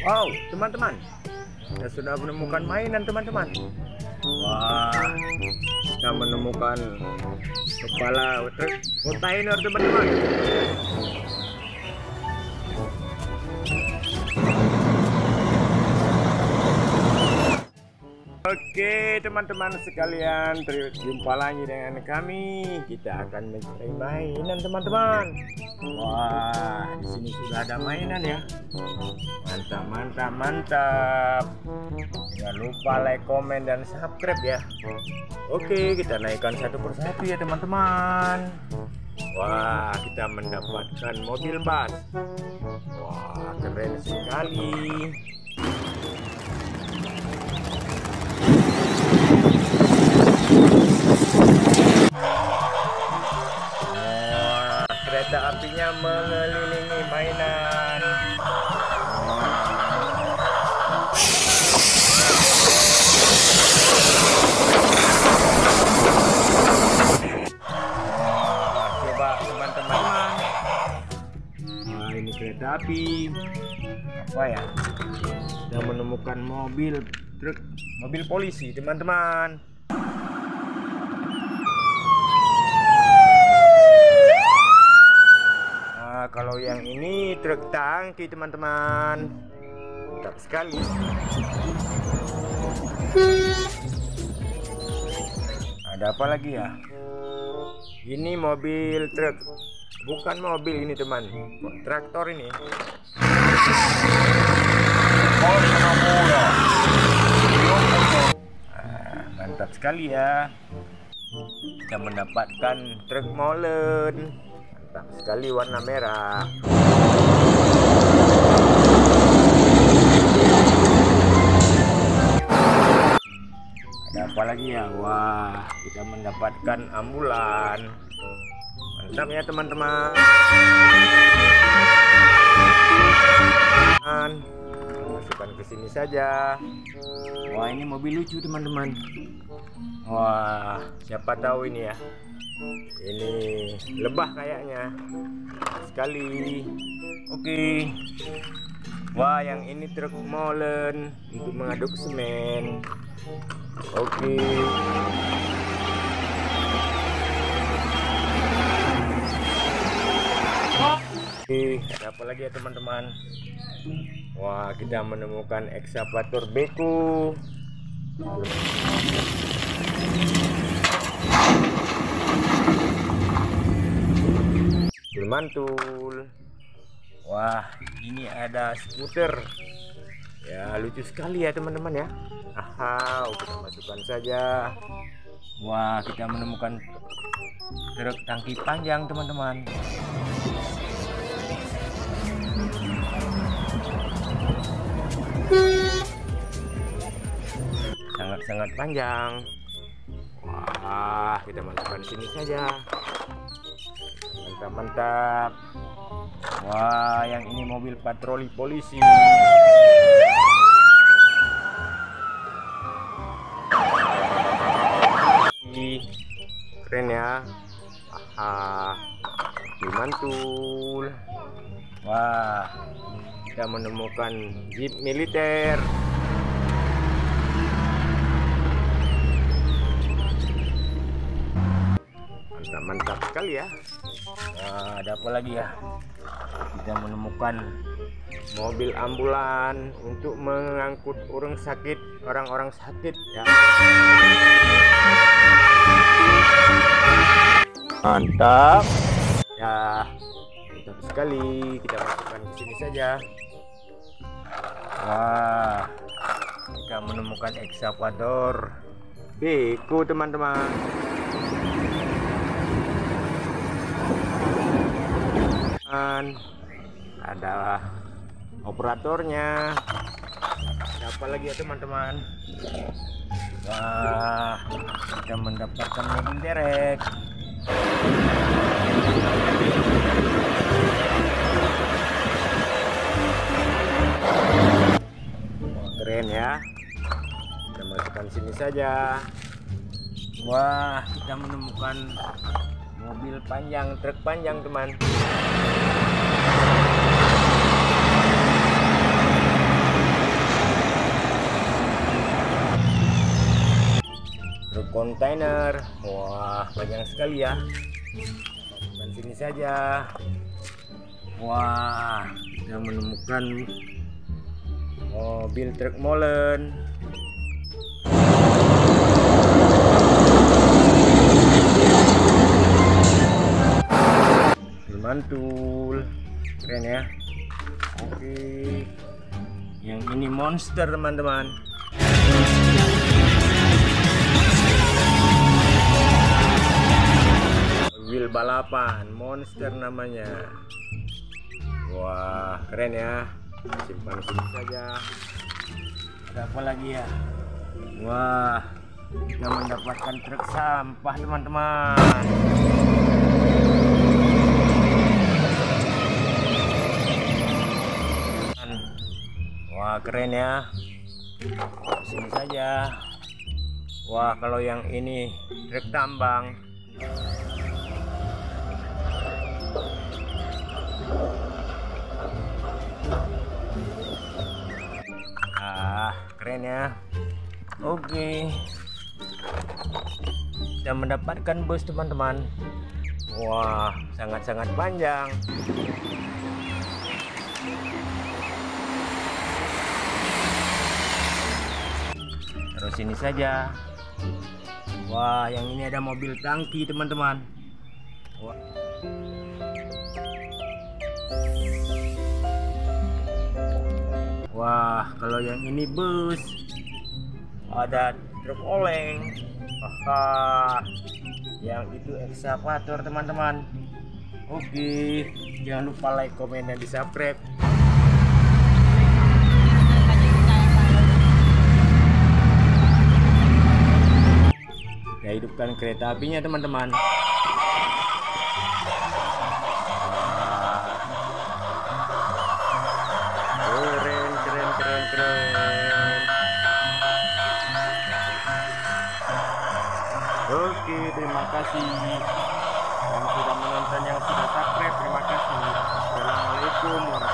Wow, teman-teman, saya sudah menemukan mainan teman-teman. Wah, kita menemukan kepala truk kontainer teman-teman. Oke teman-teman sekalian, berjumpa lagi dengan kami. Kita akan mencari mainan teman-teman. Wah, di sini sudah ada mainan ya. Mantap, mantap, mantap. Jangan lupa like, komen, dan subscribe ya. Oke, kita naikkan satu persatu ya teman-teman. Wah, kita mendapatkan mobil bus. Wah, keren sekali. Kereta apinya mengelilingi mainan. Coba teman-teman. Nah, ini kereta api. Apa ya? Kita menemukan mobil truk, mobil polisi teman-teman. Kalau yang ini truk tangki teman-teman, mantap sekali. Ada apa lagi ya? Ini mobil truk, bukan mobil ini teman, traktor ini. Mantap sekali ya. Kita mendapatkan truk molen. Sekali warna merah. Ada apa lagi ya? Wah, kita mendapatkan ambulan. Mantap ya teman-teman. Masukkan ke sini saja. Wah, ini mobil lucu teman-teman. Wah, siapa tahu ini ya. Ini lebah kayaknya sekali. Oke. Wah, yang ini truk molen untuk mengaduk semen. Oke. Oke, ada apa lagi ya teman-teman? Wah, kita menemukan ekskavator beko. Mantul. Wah, ini ada skuter ya, lucu sekali ya teman-teman ya. Aha, kita masukkan saja. Wah, kita menemukan truk tangki panjang teman-teman. Sangat-sangat panjang. Wah, kita masukkan sini saja. Mantap, mantap. Wah, yang ini mobil patroli polisi. Keren ya. Aha, mantul. Wah, kita menemukan jeep militer. Mantap, mantap sekali ya. Nah, ada apa lagi ya? Kita menemukan mobil ambulan untuk mengangkut orang-orang sakit ya. Mantap ya, mantap sekali. Kita masukkan ke sini saja. Wah, kita menemukan ekskavator beko teman-teman. Ada operatornya. Ada apa lagi ya teman-teman? Wah, kita mendapatkan mobil derek. Wah, keren ya. Kita masukkan sini saja. Wah, kita menemukan mobil panjang, truk panjang teman. kontainer. Wah, banyak sekali ya. Dan sini saja. Wah, kita menemukan mobil truk molen. Mantul, keren ya. Oke, yang ini monster teman-teman. Mobil balapan monster namanya. Wah, keren ya. Simpan sini saja. Ada apa lagi ya? Wah, kita mendapatkan truk sampah teman-teman. Wah, keren ya. Sini saja. Wah, kalau yang ini truk tambang. Keren ya. Oke, kita mendapatkan bus teman-teman. Wah, sangat-sangat panjang. Terus ini saja. Wah, yang ini ada mobil tangki teman-teman. Wah, kalau yang ini bus, ada truk oleng. Yang itu ekskavator teman-teman. Oke, jangan lupa like, komen, dan di subscribe. Kita hidupkan kereta apinya teman-teman. Keren. Oke, terima kasih yang sudah menonton, yang sudah subscribe. Terima kasih. Assalamualaikum warahmatullahi wabarakatuh.